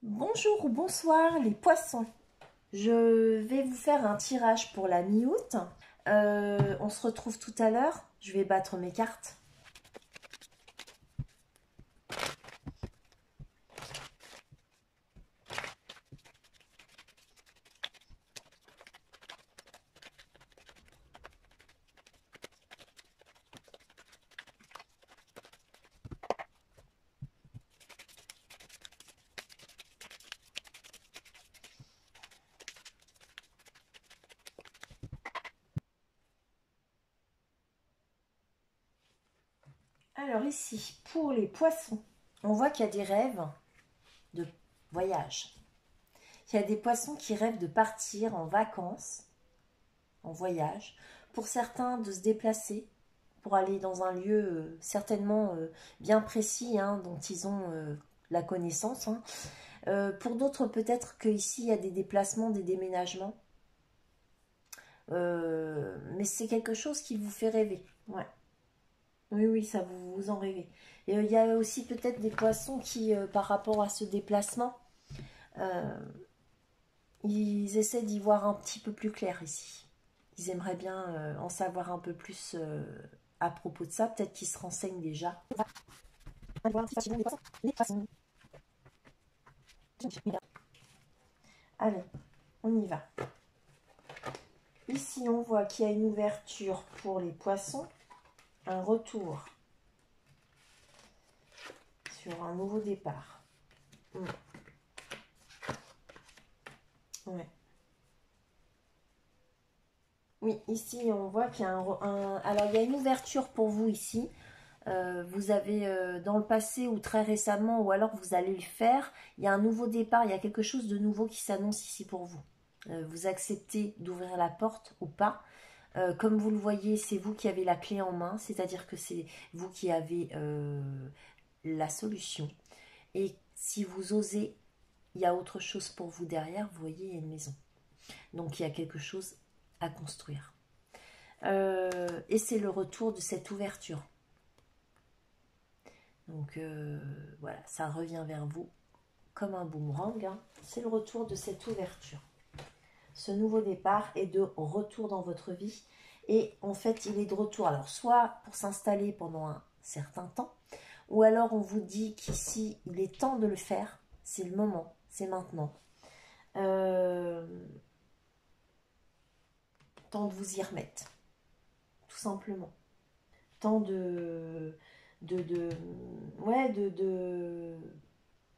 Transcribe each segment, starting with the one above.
Bonjour ou bonsoir les poissons. Je vais vous faire un tirage pour la mi-août. On se retrouve tout à l'heure. Je vais battre mes cartes. Alors ici, pour les poissons, on voit qu'il y a des rêves de voyage. Il y a des poissons qui rêvent de partir en vacances, en voyage. Pour certains, de se déplacer pour aller dans un lieu certainement bien précis, hein, dont ils ont la connaissance. Hein. Pour d'autres, peut-être qu'ici, il y a des déplacements, des déménagements. Mais c'est quelque chose qui vous fait rêver. Ouais. Oui, oui, ça vous en rêvez. Et il y a aussi peut-être des poissons qui, par rapport à ce déplacement, euh, ils essaient d'y voir un petit peu plus clair ici. Ils aimeraient bien en savoir un peu plus à propos de ça. Peut-être qu'ils se renseignent déjà. On va voir un petit peu les poissons. Allez, on y va. Ici, on voit qu'il y a une ouverture pour les poissons, un retour sur un nouveau départ. Ouais. Oui, ici, on voit qu'il y a alors, il y a une ouverture pour vous ici. Vous avez dans le passé ou très récemment, ou alors vous allez le faire, il y a un nouveau départ, il y a quelque chose de nouveau qui s'annonce ici pour vous. Vous acceptez d'ouvrir la porte ou pas. Comme vous le voyez, c'est vous qui avez la clé en main, c'est-à-dire que c'est vous qui avez la solution. Et si vous osez, il y a autre chose pour vous derrière. Vous voyez, il y a une maison. Donc il y a quelque chose à construire. Et c'est le retour de cette ouverture. Donc voilà, ça revient vers vous comme un boomerang. Hein. C'est le retour de cette ouverture. Ce nouveau départ est de retour dans votre vie. Et en fait, il est de retour. Alors, soit pour s'installer pendant un certain temps, ou alors on vous dit qu'ici, il est temps de le faire. C'est le moment, c'est maintenant. Temps de vous y remettre, tout simplement. Temps ouais,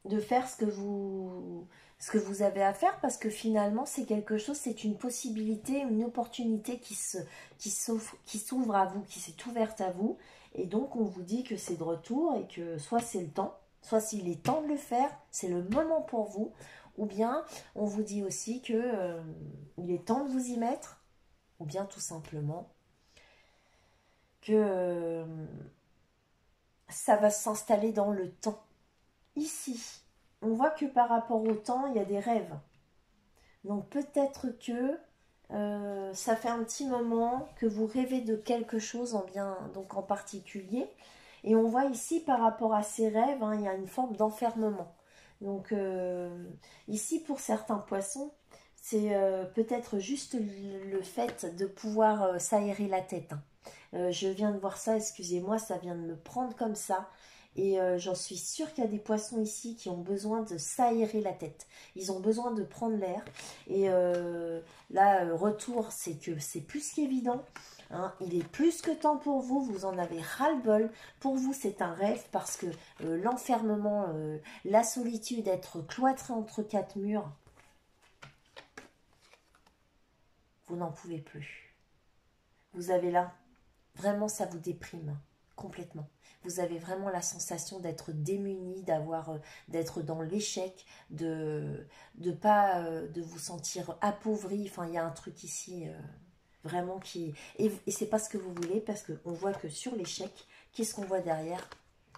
de faire ce que vous avez à faire, parce que finalement c'est quelque chose, c'est une possibilité, une opportunité qui s'ouvre à vous, qui s'est ouverte à vous, et donc on vous dit que c'est de retour et que soit c'est le temps, soit s'il est temps de le faire, c'est le moment pour vous, ou bien on vous dit aussi que il est temps de vous y mettre, ou bien tout simplement que ça va s'installer dans le temps. Ici, on voit que par rapport au temps, il y a des rêves. Donc peut-être que ça fait un petit moment que vous rêvez de quelque chose donc en particulier. Et on voit ici par rapport à ces rêves, hein, il y a une forme d'enfermement. Donc ici pour certains poissons, c'est peut-être juste le fait de pouvoir s'aérer la tête. Hein. Je viens de voir ça, excusez-moi, ça vient de me prendre comme ça. Et j'en suis sûre qu'il y a des poissons ici qui ont besoin de s'aérer la tête. Ils ont besoin de prendre l'air. Et là, retour, c'est que c'est plus qu'évident. Hein, il est plus que temps pour vous, vous en avez ras-le-bol. Pour vous, c'est un rêve parce que l'enfermement, la solitude, être cloîtré entre quatre murs, vous n'en pouvez plus. Vous avez là, vraiment, ça vous déprime complètement. Vous avez vraiment la sensation d'être démuni, d'être dans l'échec, de pas de vous sentir appauvri. Enfin, il y a un truc ici vraiment qui et c'est pas ce que vous voulez, parce qu'on voit que sur l'échec, qu'est-ce qu'on voit derrière?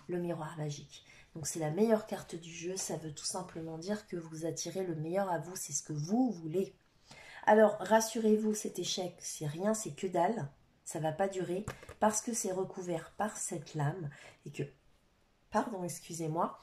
Le miroir magique. Donc c'est la meilleure carte du jeu. Ça veut tout simplement dire que vous attirez le meilleur à vous. C'est ce que vous voulez. Alors, rassurez-vous, cet échec, c'est rien, c'est que dalle. Ça ne va pas durer parce que c'est recouvert par cette lame et que, pardon, excusez-moi,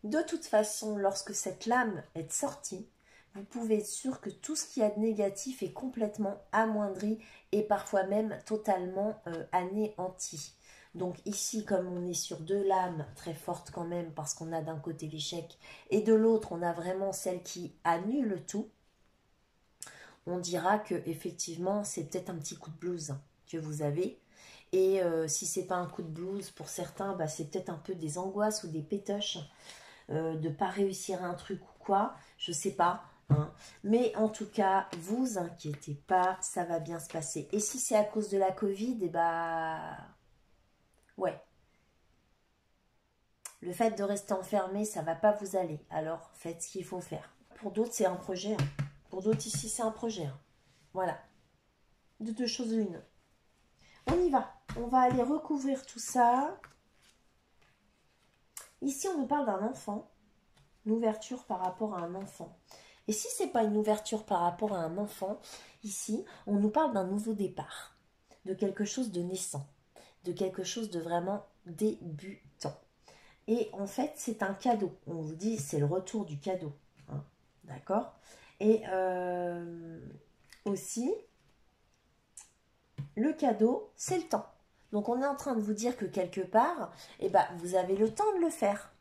De toute façon, lorsque cette lame est sortie, vous pouvez être sûr que tout ce qu'il y a de négatif est complètement amoindri et parfois même totalement anéanti. Donc ici, comme on est sur deux lames très fortes quand même, parce qu'on a d'un côté l'échec et de l'autre, on a vraiment celle qui annule tout, on dira que effectivement c'est peut-être un petit coup de blues que vous avez. Et si c'est pas un coup de blues, pour certains, bah, c'est peut-être un peu des angoisses ou des pétoches de pas réussir un truc ou quoi, je sais pas. Hein. Mais en tout cas, vous inquiétez pas, ça va bien se passer. Et si c'est à cause de la Covid, et bah ouais. Le fait de rester enfermé, ça va pas vous aller. Alors faites ce qu'il faut faire. Pour d'autres, c'est un projet. Hein. Pour d'autres ici, c'est un projet. Hein. Voilà. De deux choses l'une. On y va. On va aller recouvrir tout ça. Ici, on nous parle d'un enfant. Une ouverture par rapport à un enfant. Et si ce n'est pas une ouverture par rapport à un enfant, ici, on nous parle d'un nouveau départ. De quelque chose de naissant. De quelque chose de vraiment débutant. Et en fait, c'est un cadeau. On vous dit, c'est le retour du cadeau. Hein, d'accord? Et aussi, le cadeau, c'est le temps. Donc, on est en train de vous dire que quelque part, eh ben, vous avez le temps de le faire.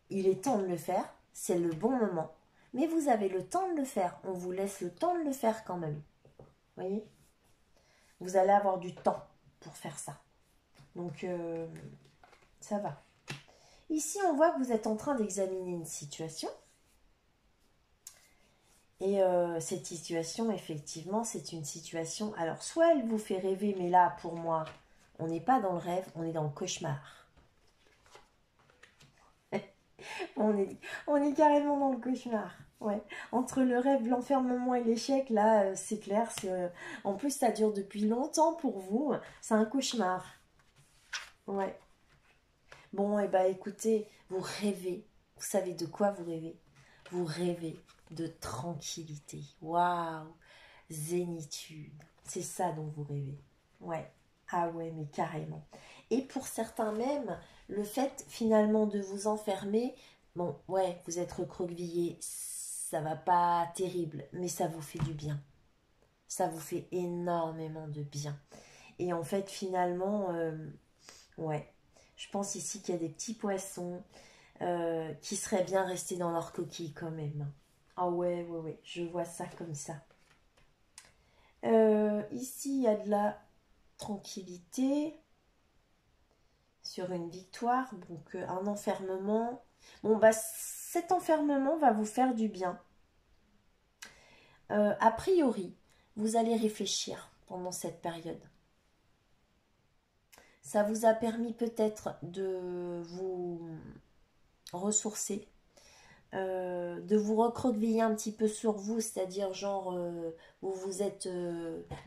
Il est temps de le faire, c'est le bon moment. Mais vous avez le temps de le faire. On vous laisse le temps de le faire quand même. Vous voyez? Vous allez avoir du temps pour faire ça. Donc, ça va. Ici, on voit que vous êtes en train d'examiner une situation. Et cette situation, effectivement, c'est une situation... Alors, soit elle vous fait rêver, mais là, pour moi, on n'est pas dans le rêve, on est dans le cauchemar. on est carrément dans le cauchemar. Ouais. Entre le rêve, l'enfermement et l'échec, là, c'est clair. En plus, ça dure depuis longtemps pour vous. C'est un cauchemar. Ouais. Bon, et bah écoutez, vous rêvez. Vous savez de quoi vous rêvez? Vous rêvez de tranquillité. Waouh! Zénitude. C'est ça dont vous rêvez. Ouais. Ah ouais, mais carrément. Et pour certains même, le fait finalement de vous enfermer, bon, ouais, vous êtes recroquevillé, ça va pas terrible, mais ça vous fait du bien. Ça vous fait énormément de bien. Et en fait, finalement, ouais, je pense ici qu'il y a des petits poissons qui seraient bien restés dans leur coquille quand même. Ah ouais, ouais, ouais, je vois ça comme ça. Ici, il y a de la tranquillité sur une victoire, donc un enfermement. Bon, bah, cet enfermement va vous faire du bien. A priori, vous allez réfléchir pendant cette période. Ça vous a permis peut-être de vous ressourcer, de vous recroqueviller un petit peu sur vous, c'est-à-dire genre vous vous êtes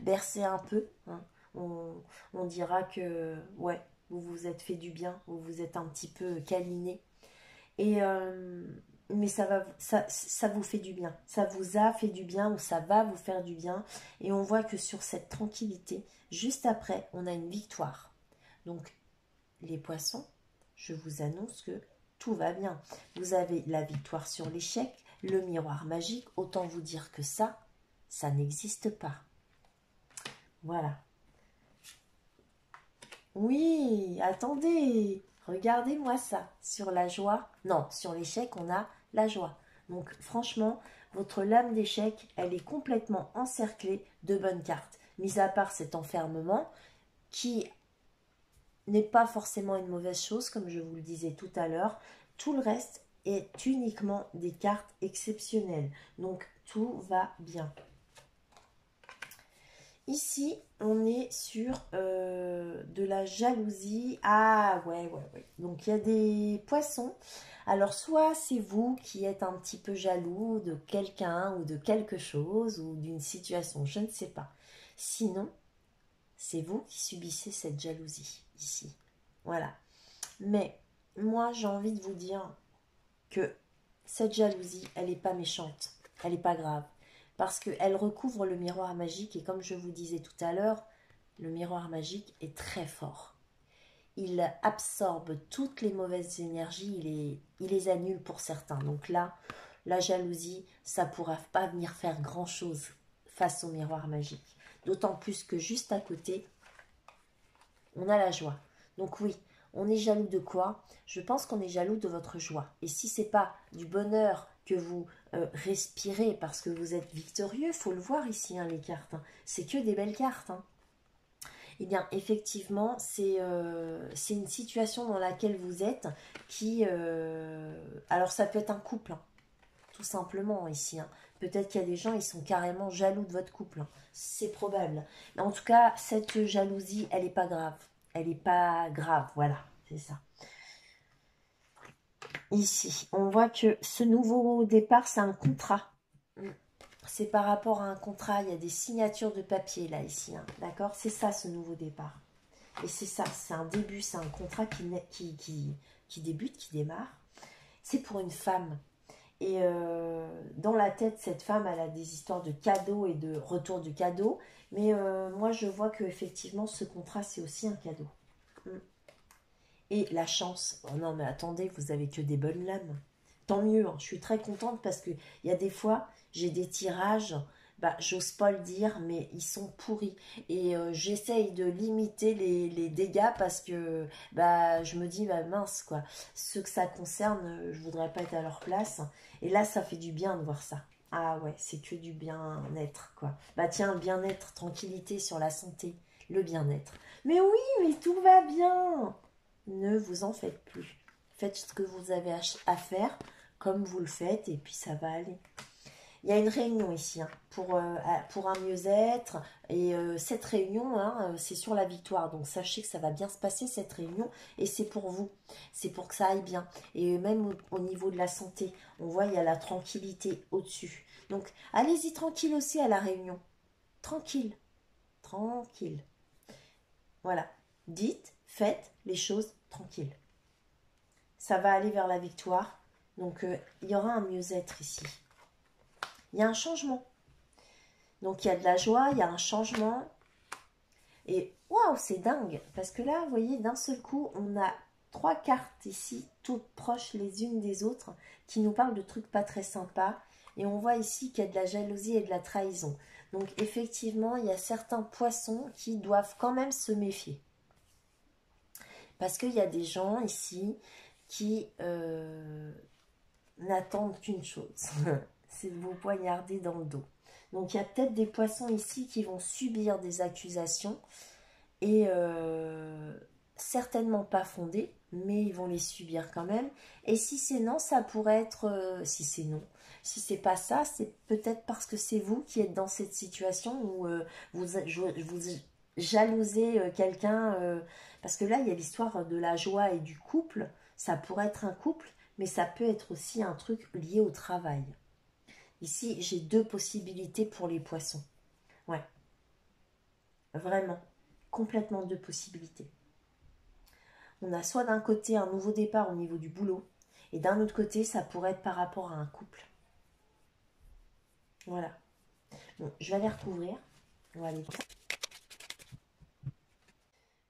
bercé un peu. Hein. On dira que ouais, vous vous êtes fait du bien, vous vous êtes un petit peu câliné. Et mais ça vous fait du bien. Ça vous a fait du bien ou ça va vous faire du bien. Et on voit que sur cette tranquillité, juste après, on a une victoire. Donc, les poissons, je vous annonce que tout va bien. Vous avez la victoire sur l'échec, le miroir magique. Autant vous dire que ça n'existe pas. Voilà. Oui, attendez. Regardez-moi ça. Sur la joie, non, sur l'échec, on a la joie. Donc, franchement, votre lame d'échec, elle est complètement encerclée de bonnes cartes. Mis à part cet enfermement qui n'est pas forcément une mauvaise chose, comme je vous le disais tout à l'heure. Tout le reste est uniquement des cartes exceptionnelles. Donc, tout va bien. Ici, on est sur de la jalousie. Ah, ouais, ouais, ouais. Donc, il y a des poissons. Alors, soit c'est vous qui êtes un petit peu jaloux de quelqu'un ou de quelque chose ou d'une situation, je ne sais pas. Sinon, c'est vous qui subissez cette jalousie ici. Voilà. Mais moi, j'ai envie de vous dire que cette jalousie, elle n'est pas méchante. Elle n'est pas grave. Parce qu'elle recouvre le miroir magique. Et comme je vous disais tout à l'heure, le miroir magique est très fort. il absorbe toutes les mauvaises énergies, il les annule pour certains. Donc là, la jalousie, ça ne pourra pas venir faire grand-chose face au miroir magique. D'autant plus que juste à côté, on a la joie. Donc oui, on est jaloux de quoi? Je pense qu'on est jaloux de votre joie. Et si ce n'est pas du bonheur que vous respirez parce que vous êtes victorieux, il faut le voir ici, hein, les cartes. Hein. C'est que des belles cartes. Hein. Eh bien, effectivement, c'est une situation dans laquelle vous êtes qui... alors, ça peut être un couple, hein, tout simplement, ici. Hein. Peut-être qu'il y a des gens, ils sont carrément jaloux de votre couple. Hein. C'est probable. Mais en tout cas, cette jalousie, elle n'est pas grave. Elle n'est pas grave, voilà, c'est ça. Ici, on voit que ce nouveau départ, c'est un contrat. C'est par rapport à un contrat, il y a des signatures de papier là, ici, hein, d'accord? C'est ça, ce nouveau départ. Et c'est ça, c'est un début, c'est un contrat qui débute, qui démarre. C'est pour une femme. Et dans la tête, cette femme, elle a des histoires de cadeaux et de retour de cadeaux. Mais moi, je vois que effectivement, ce contrat, c'est aussi un cadeau. Et la chance. Oh non, mais attendez, vous avez que des bonnes lames. Tant mieux, hein, je suis très contente parce qu'il y a des fois, j'ai des tirages, bah, j'ose pas le dire, mais ils sont pourris. Et j'essaye de limiter les dégâts parce que bah, je me dis, bah, mince, quoi. Ceux que ça concerne, je voudrais pas être à leur place. Et là, ça fait du bien de voir ça. Ah ouais, c'est que du bien-être, quoi. Bah tiens, bien-être, tranquillité sur la santé, le bien-être. Mais oui, mais tout va bien. Ne vous en faites plus. Faites ce que vous avez à faire comme vous le faites et puis ça va aller. Il y a une réunion ici hein, pour un mieux-être et cette réunion, hein, c'est sur la victoire. Donc sachez que ça va bien se passer cette réunion et c'est pour vous. C'est pour que ça aille bien. Et même au niveau de la santé, on voit il y a la tranquillité au-dessus. Donc allez-y tranquille aussi à la réunion. Tranquille. Tranquille. Voilà. Dites, faites les choses tranquilles. Ça va aller vers la victoire. Donc, il y aura un mieux-être ici. Il y a un changement. Donc, il y a de la joie, il y a un changement. Et waouh, c'est dingue. Parce que là, vous voyez, d'un seul coup, on a 3 cartes ici, toutes proches les unes des autres, qui nous parlent de trucs pas très sympas. Et on voit ici qu'il y a de la jalousie et de la trahison. Donc, effectivement, il y a certains poissons qui doivent quand même se méfier. Parce qu'il y a des gens ici qui n'attendent qu'une chose, c'est de vous poignarder dans le dos. Donc il y a peut-être des poissons ici qui vont subir des accusations et certainement pas fondées, mais ils vont les subir quand même. Et si c'est non, ça pourrait être, si c'est non, si c'est pas ça, c'est peut-être parce que c'est vous qui êtes dans cette situation où vous jalousez quelqu'un, parce que là il y a l'histoire de la joie et du couple, ça pourrait être un couple, mais ça peut être aussi un truc lié au travail. Ici, j'ai 2 possibilités pour les poissons. Ouais, vraiment, complètement 2 possibilités. On a soit d'un côté un nouveau départ au niveau du boulot, et d'un autre côté, ça pourrait être par rapport à un couple. Voilà. Bon, je vais aller recouvrir. On va aller.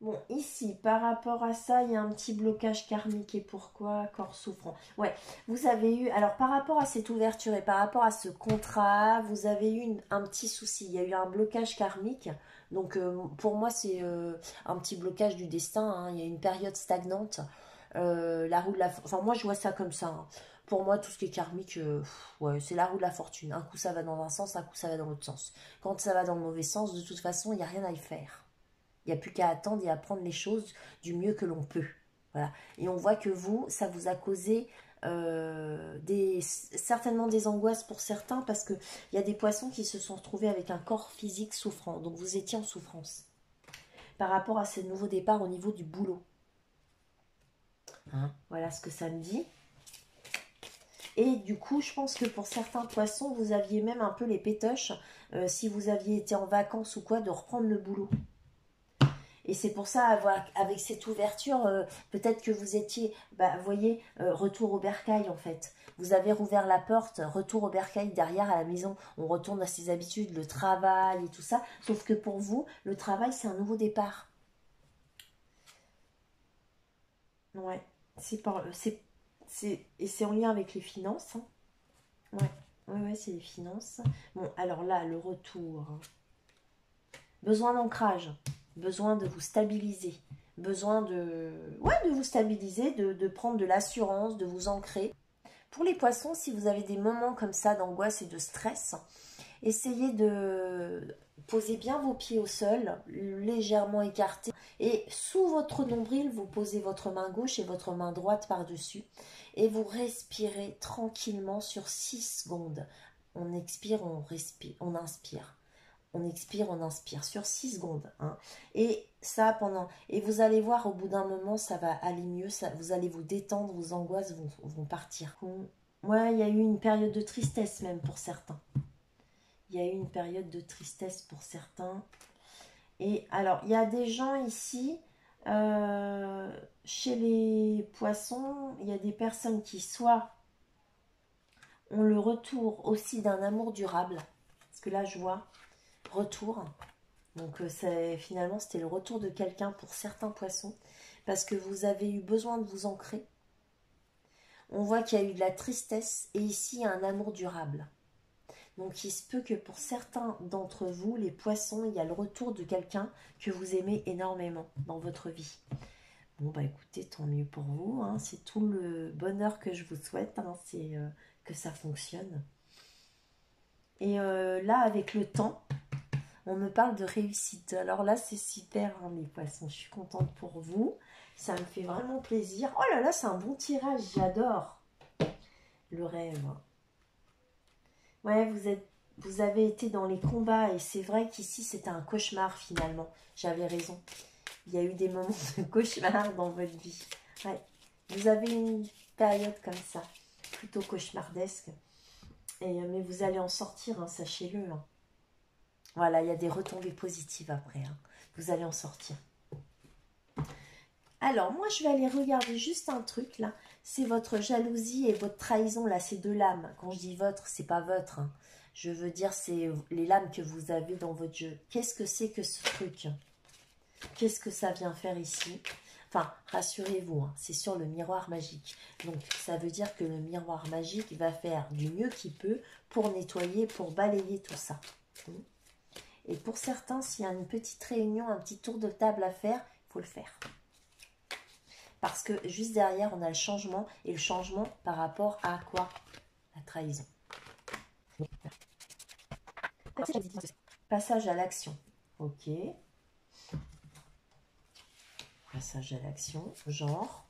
Bon, ici, par rapport à ça, il y a un petit blocage karmique. Et pourquoi? Corps souffrant. Ouais, vous avez eu... Alors, par rapport à cette ouverture et par rapport à ce contrat, vous avez eu un petit souci. Il y a eu un blocage karmique. Donc, pour moi, c'est un petit blocage du destin. Hein. Il y a une période stagnante. La roue de la... Enfin, moi, je vois ça comme ça. Hein. Pour moi, tout ce qui est karmique, ouais, c'est la roue de la fortune. Un coup, ça va dans un sens, un coup, ça va dans l'autre sens. Quand ça va dans le mauvais sens, de toute façon, il n'y a rien à y faire. Il n'y a plus qu'à attendre et à prendre les choses du mieux que l'on peut. Voilà. Et on voit que vous, ça vous a causé certainement des angoisses pour certains parce qu'il y a des poissons qui se sont retrouvés avec un corps physique souffrant. Donc vous étiez en souffrance par rapport à ce nouveau départ au niveau du boulot. Hein, voilà ce que ça me dit. Et du coup, je pense que pour certains poissons, vous aviez même un peu les pétoches, si vous aviez été en vacances ou quoi, de reprendre le boulot. Et c'est pour ça, avec cette ouverture, peut-être que vous étiez, vous voyez, retour au bercail en fait. Vous avez rouvert la porte, retour au bercail derrière à la maison. On retourne à ses habitudes, le travail et tout ça. Sauf que pour vous, le travail, c'est un nouveau départ. Ouais, et c'est en lien avec les finances, hein. Ouais, ouais, ouais, c'est les finances. Bon, alors là, le retour. Besoin d'ancrage, besoin de vous stabiliser, besoin de, ouais, de vous stabiliser, de prendre de l'assurance, de vous ancrer. Pour les poissons, si vous avez des moments comme ça d'angoisse et de stress, essayez de poser bien vos pieds au sol, légèrement écartés, et sous votre nombril, vous posez votre main gauche et votre main droite par-dessus, et vous respirez tranquillement sur 6 secondes. On expire, on respire, on inspire. On expire, on inspire sur 6 secondes. Hein. Et ça pendant. Et vous allez voir, au bout d'un moment, ça va aller mieux. Vous allez vous détendre, vos angoisses vont partir. Ouais, il y a eu une période de tristesse même pour certains. Il y a eu une période de tristesse pour certains. Et alors, il y a des gens ici, chez les poissons, il y a des personnes qui soit ont le retour aussi d'un amour durable. Parce que là, je vois retour. Donc finalement, c'était le retour de quelqu'un pour certains poissons. Parce que vous avez eu besoin de vous ancrer. On voit qu'il y a eu de la tristesse. Et ici, il y a un amour durable. Donc il se peut que pour certains d'entre vous, les poissons, il y a le retour de quelqu'un que vous aimez énormément dans votre vie. Bon bah écoutez, tant mieux pour vous, hein. C'est tout le bonheur que je vous souhaite, hein. C'est que ça fonctionne. Et là, avec le temps, on me parle de réussite. Alors là, c'est super, hein, les poissons. Je suis contente pour vous. Ça me fait vraiment plaisir. Oh là là, c'est un bon tirage, j'adore. Le rêve. Ouais, vous avez été dans les combats et c'est vrai qu'ici, c'était un cauchemar finalement. J'avais raison. Il y a eu des moments de cauchemar dans votre vie. Ouais. Vous avez une période comme ça, plutôt cauchemardesque. Mais vous allez en sortir, hein, sachez-le. Hein. Voilà, il y a des retombées positives après. Hein. Vous allez en sortir. Alors, moi, je vais aller regarder juste un truc, là. C'est votre jalousie et votre trahison, là, ces deux lames. Quand je dis votre, c'est pas votre. Hein. Je veux dire, c'est les lames que vous avez dans votre jeu. Qu'est-ce que c'est que ce truc? Qu'est-ce que ça vient faire ici? Enfin, rassurez-vous, hein, c'est sur le miroir magique. Donc, ça veut dire que le miroir magique va faire du mieux qu'il peut pour nettoyer, pour balayer tout ça. Et pour certains, s'il y a une petite réunion, un petit tour de table à faire, il faut le faire. Parce que juste derrière, on a le changement. Et le changement par rapport à quoi? La trahison. Passage à l'action. Ok. Passage à l'action. Genre.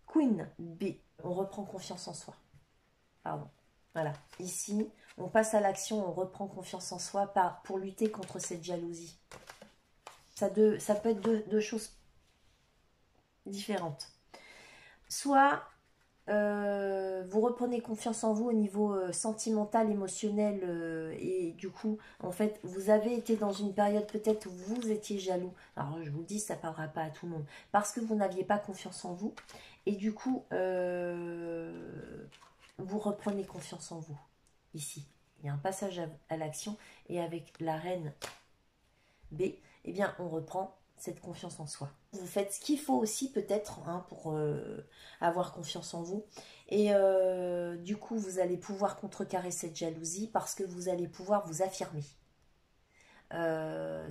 Queen B. On reprend confiance en soi. Pardon. Voilà. Ici, on passe à l'action, on reprend confiance en soi pour lutter contre cette jalousie. Ça peut être deux choses différentes. Soit vous reprenez confiance en vous au niveau sentimental, émotionnel et du coup, en fait, vous avez été dans une période peut-être où vous étiez jaloux. Alors, je vous dis, ça ne parlera pas à tout le monde. Parce que vous n'aviez pas confiance en vous et du coup, vous reprenez confiance en vous. Ici, il y a un passage à l'action et avec la reine B, eh bien, on reprend cette confiance en soi. Vous faites ce qu'il faut aussi peut-être hein, pour avoir confiance en vous. Et du coup, vous allez pouvoir contrecarrer cette jalousie parce que vous allez pouvoir vous affirmer.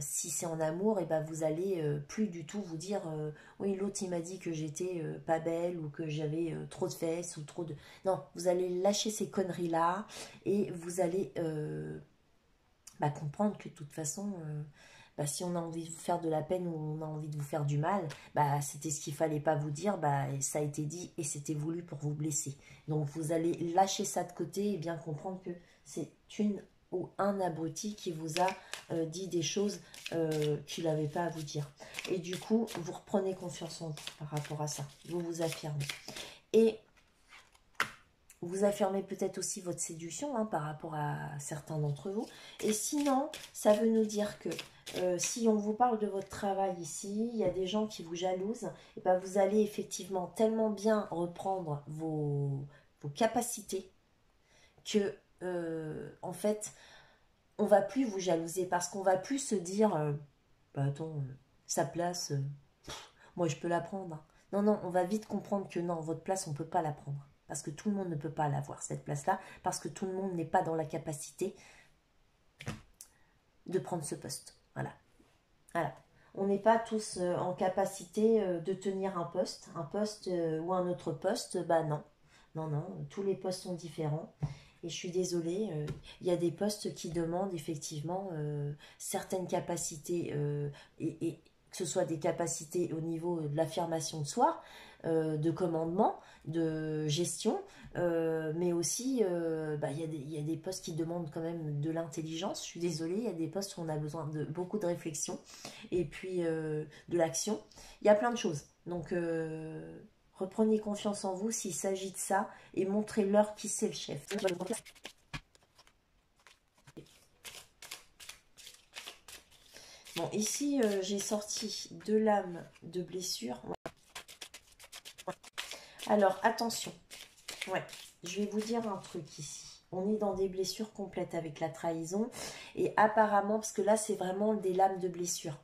Si c'est en amour, et ben vous allez plus du tout vous dire oui l'autre il m'a dit que j'étais pas belle ou que j'avais trop de fesses ou trop de... Non, vous allez lâcher ces conneries là et vous allez comprendre que de toute façon si on a envie de vous faire de la peine ou on a envie de vous faire du mal, c'était ce qu'il fallait pas vous dire, ça a été dit et c'était voulu pour vous blesser. Donc vous allez lâcher ça de côté et bien comprendre que c'est une ou un abruti qui vous a dit des choses qu'il n'avait pas à vous dire. Et du coup, vous reprenez confiance en vous par rapport à ça. Vous vous affirmez. Et vous affirmez peut-être aussi votre séduction hein, par rapport à certains d'entre vous. Et sinon, ça veut nous dire que si on vous parle de votre travail ici, il y a des gens qui vous jalousent, et ben vous allez effectivement tellement bien reprendre vos capacités que, en fait, on va plus vous jalouser parce qu'on va plus se dire, attends, sa place, moi je peux la prendre. Non, non, on va vite comprendre que non, votre place, on ne peut pas la prendre. Parce que tout le monde ne peut pas l'avoir, cette place-là. Parce que tout le monde n'est pas dans la capacité de prendre ce poste. Voilà. Voilà. On n'est pas tous en capacité de tenir un poste ou un autre poste. Bah non. Non, non, tous les postes sont différents. Et je suis désolée, il y a des postes qui demandent effectivement certaines capacités, et que ce soit des capacités au niveau de l'affirmation de soi, de commandement, de gestion, mais aussi, bah, il y a des postes qui demandent quand même de l'intelligence. Je suis désolée, il y a des postes où on a besoin de beaucoup de réflexion et puis de l'action. Il y a plein de choses. Donc, reprenez confiance en vous s'il s'agit de ça et montrez-leur qui c'est le chef. Bon, ici, j'ai sorti 2 lames de blessure. Ouais. Alors, attention. Ouais, je vais vous dire un truc ici. On est dans des blessures complètes avec la trahison. Et apparemment, parce que là, c'est vraiment des lames de blessure.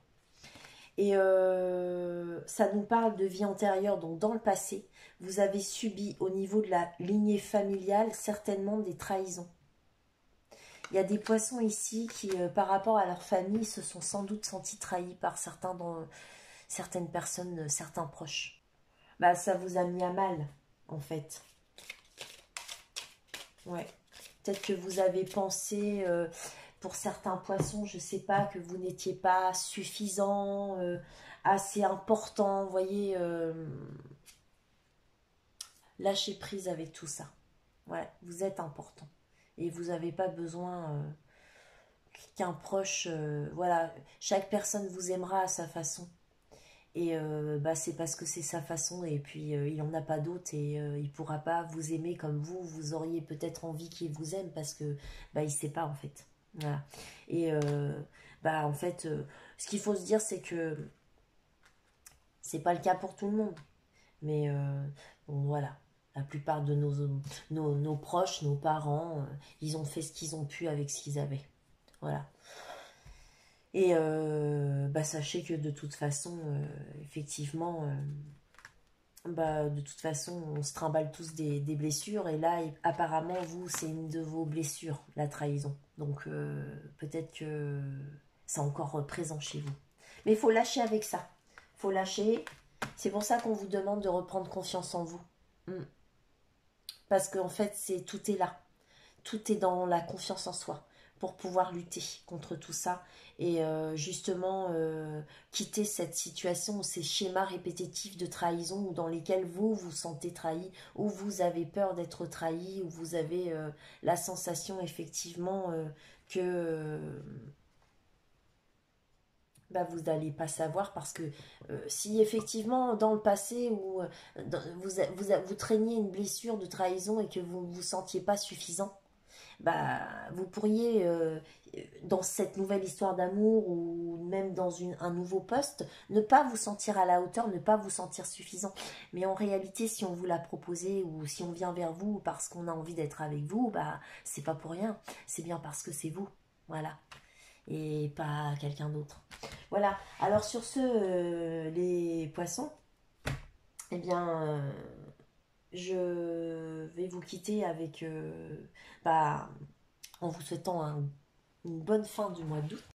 Et ça nous parle de vie antérieure, donc dans le passé, vous avez subi au niveau de la lignée familiale certainement des trahisons. Il y a des poissons ici qui, par rapport à leur famille, se sont sans doute sentis trahis par certaines personnes, certains proches. Bah, ça vous a mis à mal, en fait. Ouais. Peut-être que vous avez pensé, pour certains poissons, je ne sais pas, que vous n'étiez pas suffisant, assez important. Vous voyez, lâchez prise avec tout ça. Ouais, vous êtes important. Et vous n'avez pas besoin qu'un proche... voilà, chaque personne vous aimera à sa façon. Et bah, c'est parce que c'est sa façon et puis il n'en a pas d'autre et il ne pourra pas vous aimer comme vous auriez peut-être envie qu'il vous aime parce que bah, il ne sait pas en fait. Voilà. Et bah, en fait, ce qu'il faut se dire, c'est que c'est pas le cas pour tout le monde. Mais bon, voilà, la plupart de nos proches, nos parents, ils ont fait ce qu'ils ont pu avec ce qu'ils avaient. Voilà. Et bah, sachez que de toute façon, effectivement, bah, de toute façon, on se trimballe tous des blessures. Et là, apparemment, vous, c'est une de vos blessures, la trahison. Donc, peut-être que c'est encore présent chez vous. Mais il faut lâcher avec ça. Il faut lâcher. C'est pour ça qu'on vous demande de reprendre confiance en vous. Parce qu'en fait, tout est là. Tout est dans la confiance en soi pour pouvoir lutter contre tout ça et justement quitter cette situation ou ces schémas répétitifs de trahison ou dans lesquels vous vous sentez trahi, ou vous avez peur d'être trahi, ou vous avez la sensation effectivement que bah, vous n'allez pas savoir parce que si effectivement dans le passé où vous traîniez une blessure de trahison et que vous ne vous sentiez pas suffisant, bah, vous pourriez, dans cette nouvelle histoire d'amour ou même dans un nouveau poste, ne pas vous sentir à la hauteur, ne pas vous sentir suffisant. Mais en réalité, si on vous l'a proposé ou si on vient vers vous parce qu'on a envie d'être avec vous, bah, c'est pas pour rien. C'est bien parce que c'est vous. Voilà. Et pas quelqu'un d'autre. Voilà. Alors sur ce, les poissons, eh bien... je vais vous quitter avec, bah, en vous souhaitant une bonne fin du mois d'août.